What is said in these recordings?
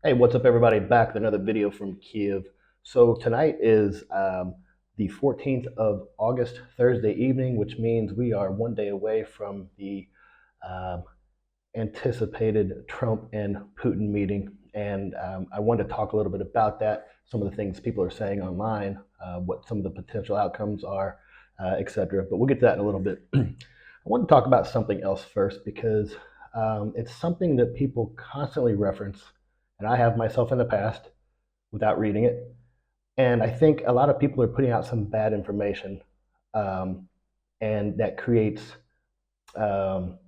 Hey, what's up, everybody? Back with another video from Kiev. So tonight is the 14th of August, Thursday evening, which means we are one day away from the um, anticipated Trump and Putin meeting. And I wanted to talk a little bit about that, some of the things people are saying online, what some of the potential outcomes are, etc. But we'll get to that in a little bit. I want to talk about something else first because it's something that people constantly reference, and I have myself in the past without reading it. And I think a lot of people are putting out some bad information, um, and that um,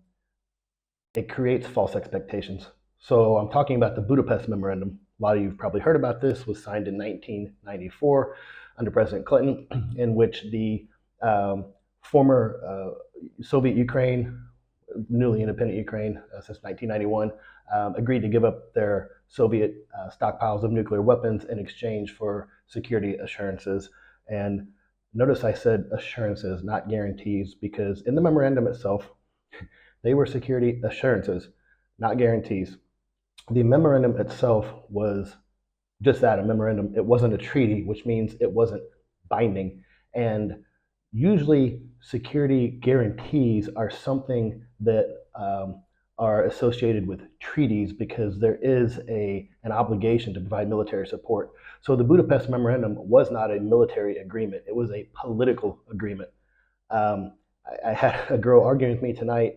creates false expectations. So I'm talking about the Budapest Memorandum. A lot of you've probably heard about this. Was signed in 1994 under President Clinton, in which the former Soviet Ukraine, newly independent Ukraine since 1991, agreed to give up their Soviet stockpiles of nuclear weapons in exchange for security assurances. And notice I said assurances, not guarantees, because in the memorandum itself, they were security assurances, not guarantees. The memorandum itself was just that, a memorandum. It wasn't a treaty, which means it wasn't binding. And usually, security guarantees are something that are associated with treaties because there is an obligation to provide military support. So the Budapest Memorandum was not a military agreement, it was a political agreement. I had a girl arguing with me tonight,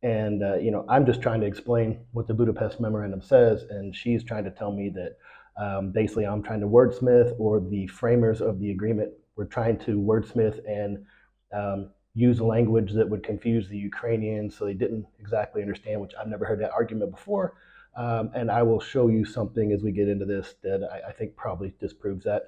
and I'm just trying to explain what the Budapest Memorandum says, and she's trying to tell me that basically I'm trying to wordsmith, or the framers of the agreement were trying to wordsmith and use language that would confuse the Ukrainians, so they didn't exactly understand, which I've never heard that argument before. And I will show you something as we get into this that I think probably disproves that.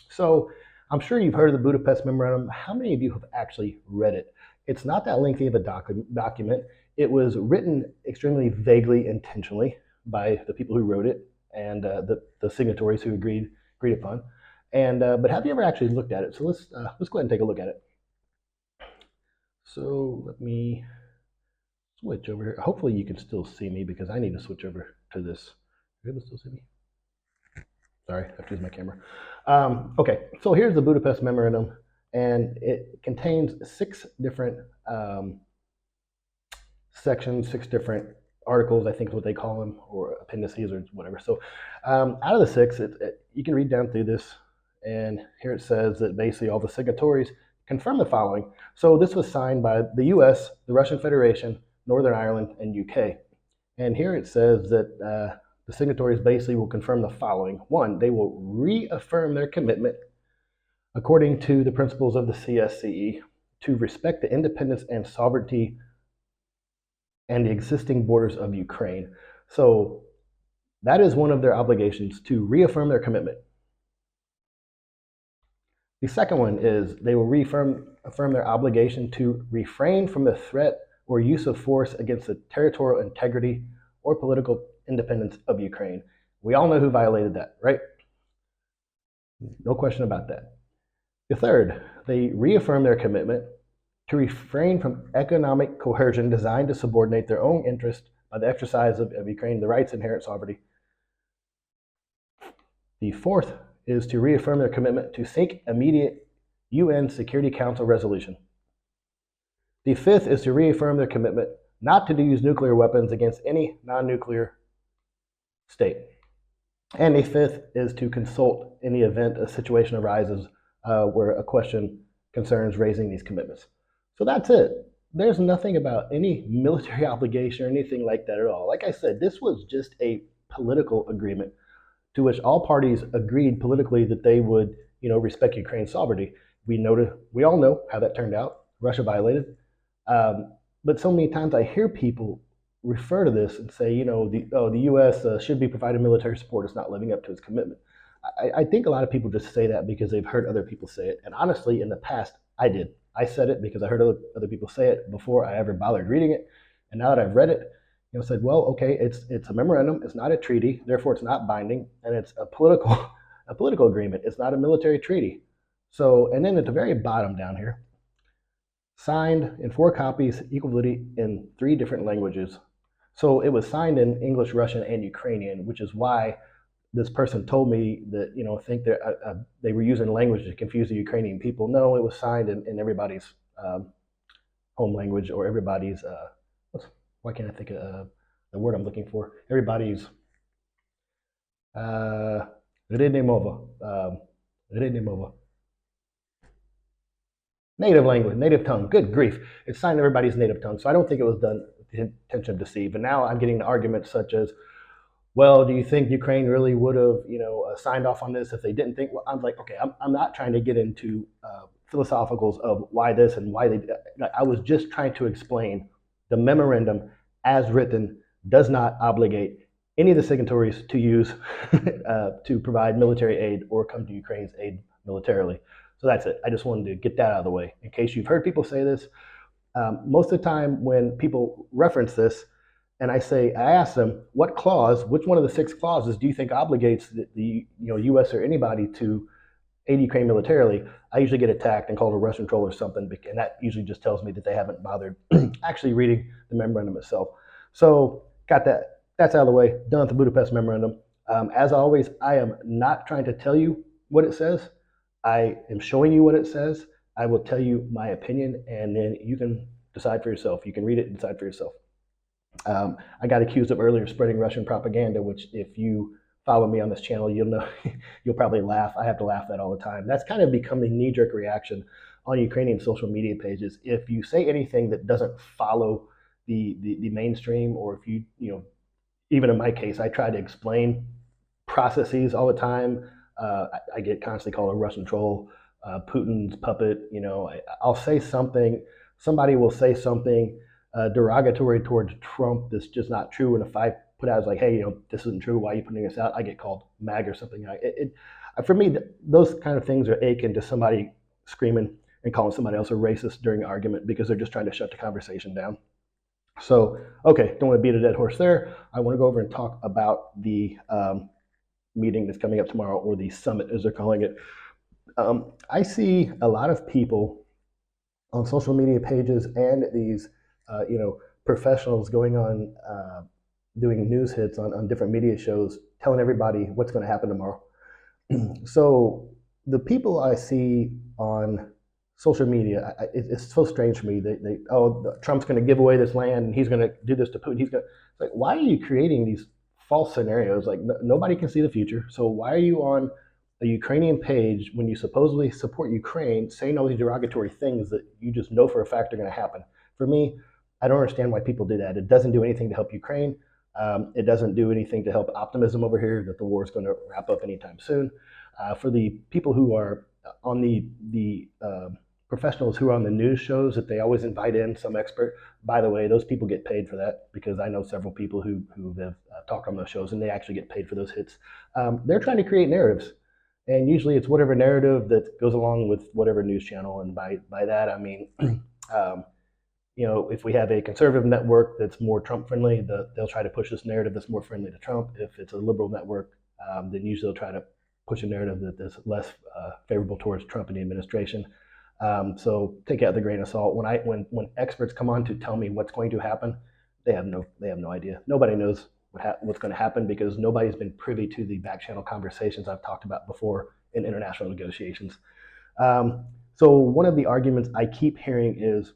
So I'm sure you've heard of the Budapest Memorandum. How many of you have actually read it? It's not that lengthy of a document. It was written extremely vaguely, intentionally, by the people who wrote it and the signatories who agreed upon. And but have you ever actually looked at it? So let's go ahead and take a look at it. So let me switch over here. Hopefully you can still see me because I need to switch over to this. Are you able to still see me? Sorry, I have to use my camera. Okay, so here's the Budapest Memorandum, and it contains 6 different sections, 6 different articles, I think is what they call them, or appendices or whatever. So out of the 6, you can read down through this, and here it says that basically all the signatories confirm the following. So this was signed by the US, the Russian Federation, Northern Ireland, and UK. And here it says that the signatories basically will confirm the following. 1, they will reaffirm their commitment, according to the principles of the CSCE, to respect the independence and sovereignty and the existing borders of Ukraine. So that is one of their obligations, to reaffirm their commitment. The second one is they will reaffirm their obligation to refrain from the threat or use of force against the territorial integrity or political independence of Ukraine. We all know who violated that, right? No question about that. The third, they reaffirm their commitment to refrain from economic coercion designed to subordinate their own interest by the exercise of Ukraine, the rights of inherent sovereignty. The fourth is to reaffirm their commitment to seek immediate UN Security Council resolution. The fifth is to reaffirm their commitment not to use nuclear weapons against any non-nuclear state. And the fifth is to consult in the event a situation arises where a question concerns raising these commitments. So that's it. There's nothing about any military obligation or anything like that at all. Like I said, this was just a political agreement to which all parties agreed politically that they would, respect Ukraine's sovereignty. We all know how that turned out. Russia violated. But so many times I hear people refer to this and say, the U.S. Should be providing military support. It's not living up to its commitment. I think a lot of people just say that because they've heard other people say it. And honestly, in the past, I did. I said it because I heard other people say it before I ever bothered reading it. And now that I've read it, said, well, okay, it's a memorandum. It's not a treaty. Therefore, it's not binding. And it's a political agreement. It's not a military treaty. So, and then at the very bottom down here, signed in 4 copies, equal validity in 3 different languages. So it was signed in English, Russian, and Ukrainian, which is why this person told me that, I think that they were using language to confuse the Ukrainian people. No, it was signed in everybody's home language, or everybody's why can't I think of the word I'm looking for? Everybody's Redne mova, Redne mova, native language, native tongue. Good grief! It's signed everybody's native tongue. So I don't think it was done with the intention of deceive. And now I'm getting arguments such as, well, do you think Ukraine really would have, signed off on this if they didn't think? Well, I'm like, okay, I'm not trying to get into philosophicals of why this and why they. I was just trying to explain the memorandum as written does not obligate any of the signatories to use to provide military aid or come to Ukraine's aid militarily. So that's it. I just wanted to get that out of the way in case you've heard people say this. Most of the time when people reference this, and I ask them, what clause, which one of the 6 clauses do you think obligates the U.S. or anybody to aid Ukraine militarily? I usually get attacked and called a Russian troll or something, and that usually just tells me that they haven't bothered actually reading the memorandum itself. So got that. That's out of the way. Done with the Budapest Memorandum. As always, I am not trying to tell you what it says. I am showing you what it says. I will tell you my opinion, and then you can decide for yourself. You can read it and decide for yourself. I got accused of earlier spreading Russian propaganda, which if you follow me on this channel, you'll know, you'll probably laugh. I have to laugh at all the time. That's kind of become the knee-jerk reaction on Ukrainian social media pages. If you say anything that doesn't follow the mainstream, or if you even in my case, I try to explain processes all the time. I get constantly called a Russian troll, Putin's puppet. I'll say something. Somebody will say something derogatory towards Trump that's just not true. And if I put out as like, hey, this isn't true, why are you putting this out? I get called MAG or something. For me, those kind of things are akin to somebody screaming and calling somebody else a racist during an argument because they're just trying to shut the conversation down. So, okay, don't want to beat a dead horse there. I want to go over and talk about the meeting that's coming up tomorrow, or the summit as they're calling it. I see a lot of people on social media pages and these professionals going on doing news hits on different media shows, telling everybody what's going to happen tomorrow. So the people I see on social media, it's so strange for me. Trump's going to give away this land and he's going to do this to Putin. It's like, why are you creating these false scenarios? Like nobody can see the future. So why are you on a Ukrainian page when you supposedly support Ukraine, saying all these derogatory things that you just know for a fact are going to happen? For me, I don't understand why people do that. It doesn't do anything to help Ukraine. It doesn't do anything to help optimism over here that the war is going to wrap up anytime soon. For the people who are on the professionals who are on the news shows that they always invite in some expert, by the way, those people get paid for that, because I know several people who have talked on those shows and they actually get paid for those hits. They're trying to create narratives. And usually it's whatever narrative that goes along with whatever news channel. And by that, I mean, if we have a conservative network that's more Trump friendly, they'll try to push this narrative that's more friendly to Trump. If it's a liberal network, then usually they'll try to push a narrative that's less favorable towards Trump and the administration. So take it with a grain of salt. When experts come on to tell me what's going to happen, they have no idea. Nobody knows what's going to happen, because nobody's been privy to the back channel conversations I've talked about before in international negotiations. So one of the arguments I keep hearing is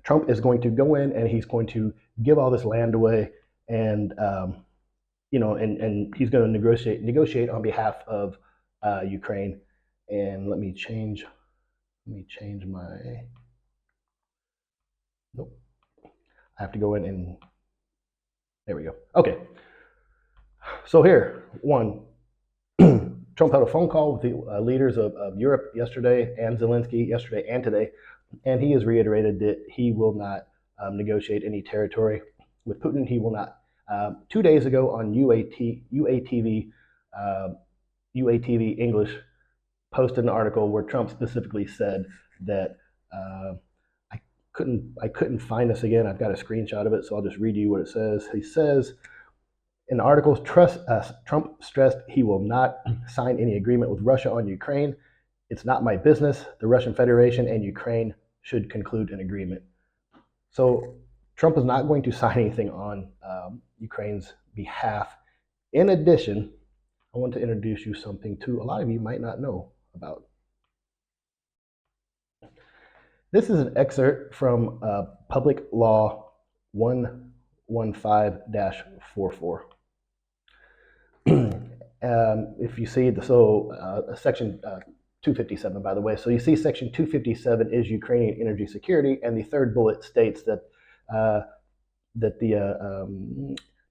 Trump is going to go in and he's going to give all this land away, and and he's going to negotiate on behalf of Ukraine. And let me change my. Nope. I have to go in and. There we go. Okay. So here, one, Trump had a phone call with the leaders of Europe yesterday, and Zelensky yesterday and today, and he has reiterated that he will not negotiate any territory with Putin. He will not. 2 days ago on UATV English posted an article where Trump specifically said that I couldn't find this again. I've got a screenshot of it, so I'll just read you what it says. He says in the article, Trump stressed he will not sign any agreement with Russia on Ukraine. It's not my business. The Russian Federation and Ukraine should conclude an agreement. So Trump is not going to sign anything on Ukraine's behalf. In addition, I want to introduce you something to a lot of you might not know about. This is an excerpt from Public Law 115-44. If you see section 257, by the way. So you see section 257 is Ukrainian energy security, and the third bullet states that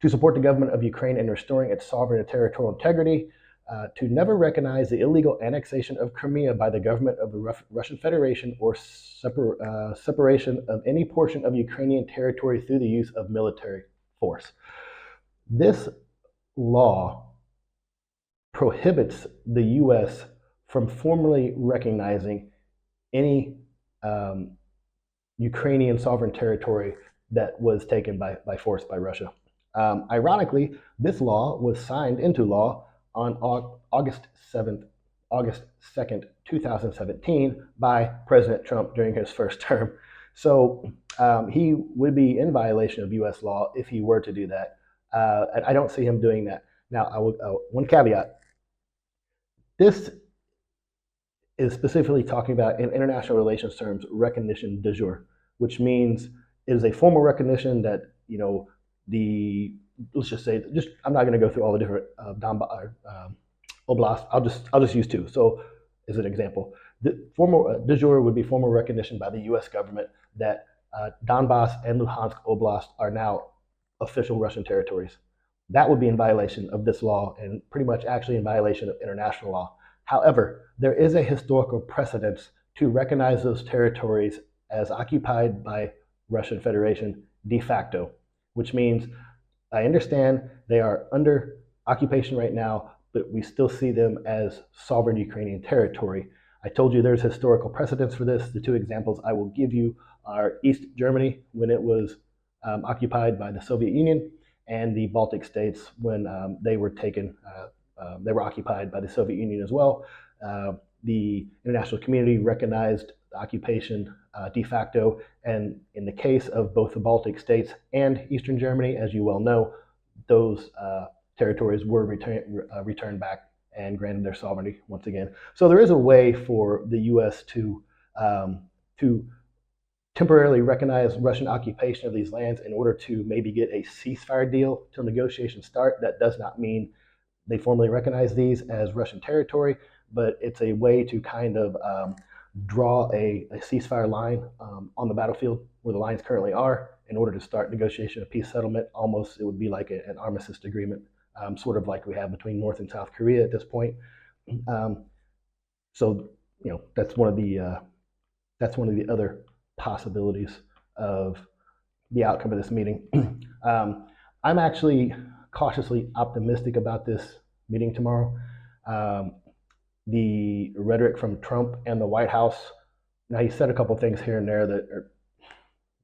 to support the government of Ukraine in restoring its sovereign and territorial integrity, to never recognize the illegal annexation of Crimea by the government of the Russian Federation or separation of any portion of Ukrainian territory through the use of military force. This law prohibits the U.S. from formally recognizing any Ukrainian sovereign territory that was taken by force by Russia. Ironically, this law was signed into law on August 2nd, 2017 by President Trump during his first term. So he would be in violation of U.S. law if he were to do that. And I don't see him doing that. Now, one caveat. This is specifically talking about, in international relations terms, recognition de jure, which means it is a formal recognition that, let's just say, I'm not going to go through all the different oblasts. I'll just use two. So, as an example, the formal de jure would be formal recognition by the U.S. government that Donbass and Luhansk Oblast are now official Russian territories. That would be in violation of this law and pretty much actually in violation of international law. However, there is a historical precedence to recognize those territories as occupied by Russian Federation de facto, which means I understand they are under occupation right now, but we still see them as sovereign Ukrainian territory. I told you there's historical precedence for this. The two examples I will give you are East Germany when it was occupied by the Soviet Union, and the Baltic states when they were occupied by the Soviet Union as well. The international community recognized the occupation de facto, and in the case of both the Baltic states and Eastern Germany, as you well know, those territories were returned back and granted their sovereignty once again. So there is a way for the U.S. to temporarily recognize Russian occupation of these lands in order to maybe get a ceasefire deal till negotiations start. That does not mean they formally recognize these as Russian territory, but it's a way to kind of draw a ceasefire line on the battlefield where the lines currently are in order to start negotiation of peace settlement. Almost, it would be like an armistice agreement, sort of like we have between North and South Korea at this point. So that's one of the other possibilities of the outcome of this meeting. I'm actually cautiously optimistic about this meeting tomorrow. The rhetoric from Trump and the White House, now he said a couple of things here and there that are,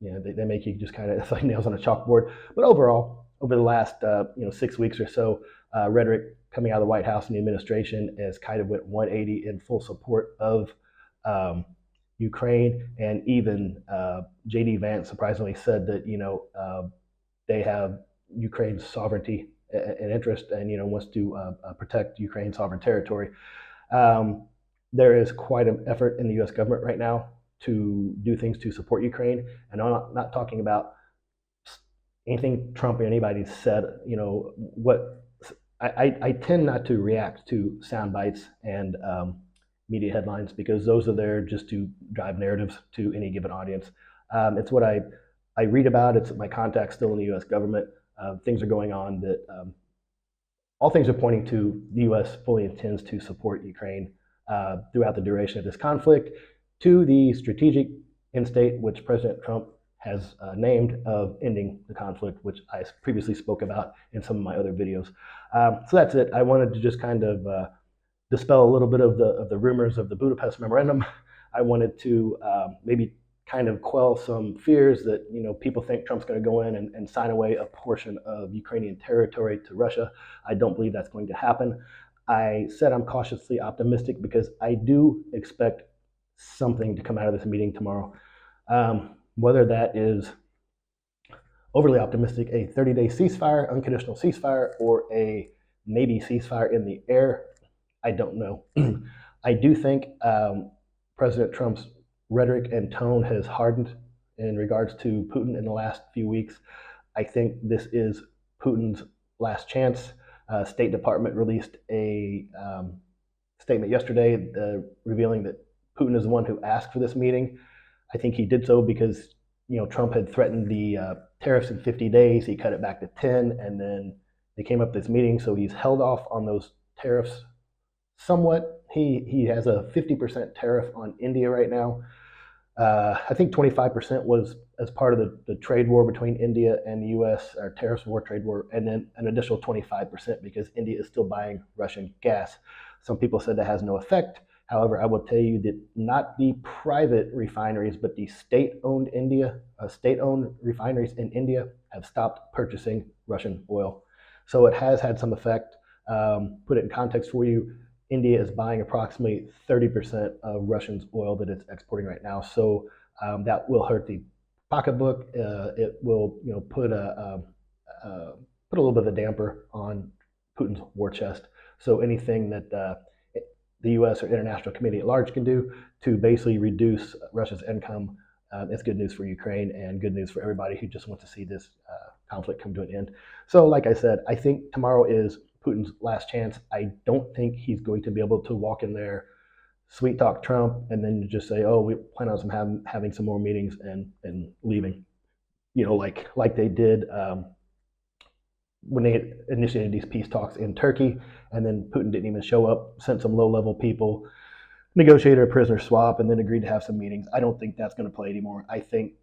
they make you just kind of, it's like nails on a chalkboard. But overall, over the last 6 weeks or so, rhetoric coming out of the White House and the administration has kind of went 180 in full support of Ukraine, and even J.D. Vance surprisingly said that they have Ukraine's sovereignty and interest, and wants to protect Ukraine's sovereign territory. There is quite an effort in the U.S. government right now to do things to support Ukraine, and I'm not talking about anything Trump or anybody said. I tend not to react to sound bites and media headlines, because those are there just to drive narratives to any given audience. It's what I read about. It's my contacts still in the U.S. government. Things are going on that all things are pointing to the U.S. fully intends to support Ukraine throughout the duration of this conflict, to the strategic end state which President Trump has named of ending the conflict, which I previously spoke about in some of my other videos. So that's it. I wanted to just kind of dispel a little bit of the rumors of the Budapest Memorandum. I wanted to maybe kind of quell some fears that people think Trump's going to go in and sign away a portion of Ukrainian territory to Russia. I don't believe that's going to happen. I said I'm cautiously optimistic because I do expect something to come out of this meeting tomorrow. Whether that is overly optimistic, a 30-day ceasefire, unconditional ceasefire, or a maybe ceasefire in the air. I don't know. I do think President Trump's rhetoric and tone has hardened in regards to Putin in the last few weeks. I think this is Putin's last chance. State Department released a statement yesterday revealing that Putin is the one who asked for this meeting. I think he did so because Trump had threatened the tariffs in 50 days. He cut it back to 10, and then they came up with this meeting. So he's held off on those tariffs somewhat. He has a 50% tariff on India right now. I think 25% was as part of the trade war between India and the U.S., or tariffs war, trade war, and then an additional 25% because India is still buying Russian gas. Some people said that has no effect. However, I will tell you that not the private refineries, but the state-owned refineries in India have stopped purchasing Russian oil. So it has had some effect. Put it in context for you. India is buying approximately 30% of Russia's oil that it's exporting right now. So that will hurt the pocketbook. It will, put a little bit of a damper on Putin's war chest. So anything that the U.S. or international community at large can do to basically reduce Russia's income is good news for Ukraine and good news for everybody who just wants to see this conflict come to an end. So, like I said, I think tomorrow is Putin's last chance. I don't think he's going to be able to walk in there, sweet talk Trump, and then just say, "Oh, we plan on having some more meetings and leaving," like they did when they initiated these peace talks in Turkey, and then Putin didn't even show up, sent some low-level people, negotiated a prisoner swap, and then agreed to have some meetings. I don't think that's going to play anymore. I think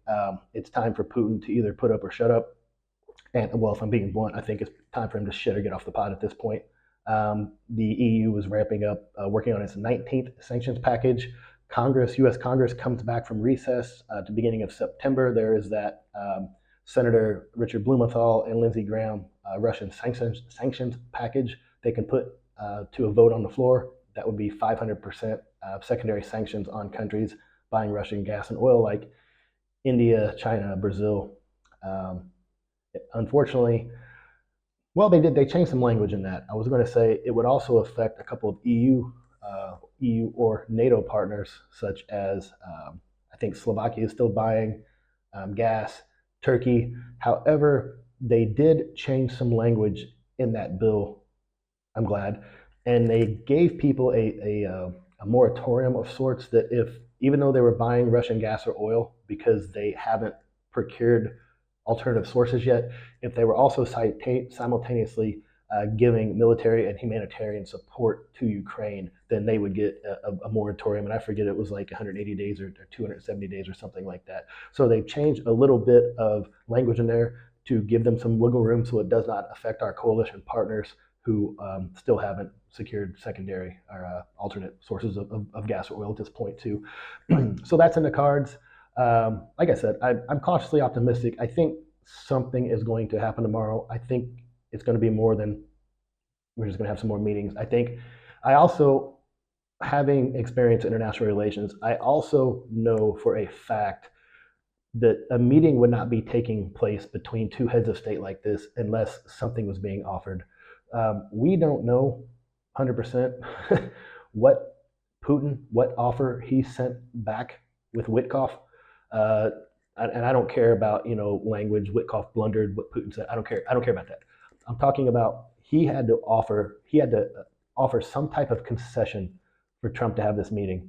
it's time for Putin to either put up or shut up. And well, if I'm being blunt, I think it's time for him to shit or get off the pot at this point. The EU is ramping up, working on its 19th sanctions package. U.S. Congress comes back from recess at the beginning of September. There is that Senator Richard Blumenthal and Lindsey Graham Russian sanctions package they can put to a vote on the floor. That would be 500% secondary sanctions on countries buying Russian gas and oil like India, China, Brazil. Unfortunately, well, they changed some language in that. I was going to say it would also affect a couple of EU or NATO partners, such as I think Slovakia is still buying gas, Turkey. However, they did change some language in that bill. I'm glad, and they gave people a moratorium of sorts that even though they were buying Russian gas or oil because they haven't procured alternative sources yet, if they were also simultaneously giving military and humanitarian support to Ukraine, then they would get a moratorium. And I forget, it was like 180 days or 270 days or something like that. So they've changed a little bit of language in there to give them some wiggle room so it does not affect our coalition partners who still haven't secured secondary or alternate sources of gas or oil at this point too. So that's in the cards. Like I said, I'm cautiously optimistic. I think something is going to happen tomorrow. I think it's going to be more than we're just going to have some more meetings. I also, having experience in international relations, I also know for a fact that a meeting would not be taking place between two heads of state like this unless something was being offered. We don't know 100% what offer he sent back with Witkoff. And I don't care about language. Witkoff blundered what Putin said. I don't care about that. I'm talking about he had to offer some type of concession for Trump to have this meeting,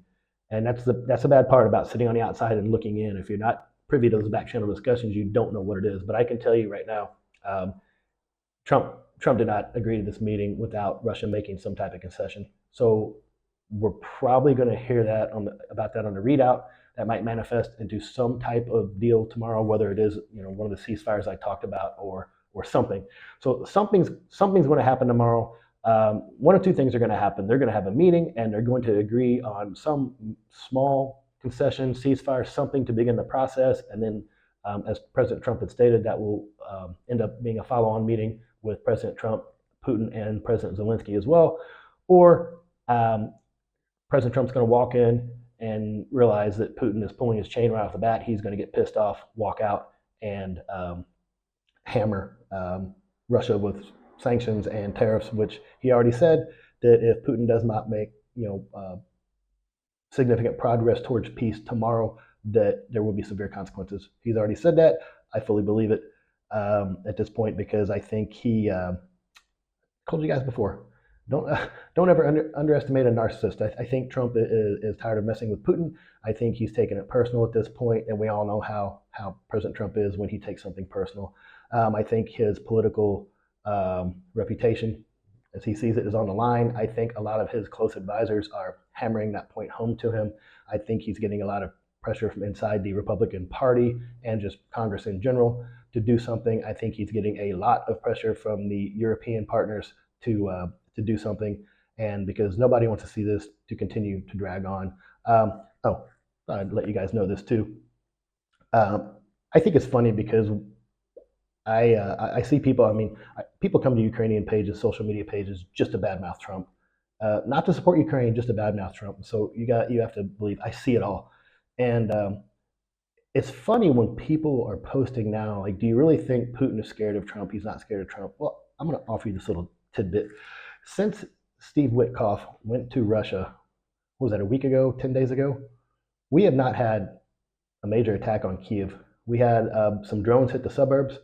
and that's the bad part about sitting on the outside and looking in. If you're not privy to those back channel discussions, you don't know what it is. But I can tell you right now, Trump did not agree to this meeting without Russia making some type of concession. So we're probably going to hear that about that on the readout. That might manifest into some type of deal tomorrow, whether it is one of the ceasefires I talked about or something. So something's going to happen tomorrow. One of two things are going to happen. They're going to have a meeting and they're going to agree on some small concession, ceasefire, something to begin the process. And then, as President Trump had stated, that will end up being a follow-on meeting with President Trump, Putin, and President Zelensky as well. Or President Trump's going to walk in and realize that Putin is pulling his chain right off the bat. He's going to get pissed off, walk out, and hammer Russia with sanctions and tariffs, which he already said that if Putin does not make significant progress towards peace tomorrow, that there will be severe consequences. He's already said that. I fully believe it at this point because I think he told you guys before. Don't don't ever underestimate a narcissist. I think Trump is tired of messing with Putin. I think he's taken it personal at this point, and we all know how President Trump is when he takes something personal. I think his political reputation, as he sees it, is on the line. I think a lot of his close advisors are hammering that point home to him. I think he's getting a lot of pressure from inside the Republican Party and just Congress in general to do something. I think he's getting a lot of pressure from the European partners to do something, and because nobody wants to see this to continue to drag on. Oh, I'd let you guys know this too. I think it's funny because I see people. I mean, people come to Ukrainian pages, social media pages, just to badmouth Trump, not to support Ukraine, just to badmouth Trump. So you have to believe I see it all, and it's funny when people are posting now, like, do you really think Putin is scared of Trump? He's not scared of Trump. Well, I'm going to offer you this little tidbit. Since Steve Witkoff went to Russia, what was that, a week ago, 10 days ago? We have not had a major attack on Kiev. We had some drones hit the suburbs,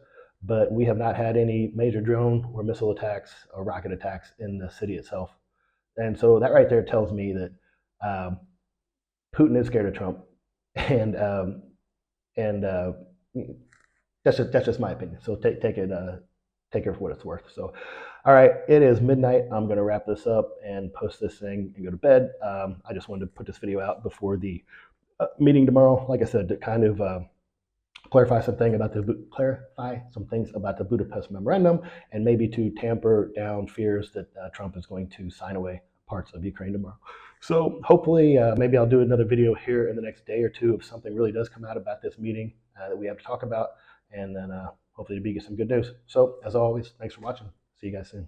but we have not had any major drone or missile attacks or rocket attacks in the city itself. And so that right there tells me that Putin is scared of Trump, and and that's just my opinion. So take it for what it's worth. So, all right, it is midnight. I'm going to wrap this up and post this thing and go to bed. I just wanted to put this video out before the meeting tomorrow. Like I said, to kind of clarify some things about the Budapest Memorandum, and maybe to tamper down fears that Trump is going to sign away parts of Ukraine tomorrow. So hopefully, maybe I'll do another video here in the next day or two if something really does come out about this meeting that we have to talk about, and then hopefully to be get some good news. So as always, thanks for watching. See you guys soon.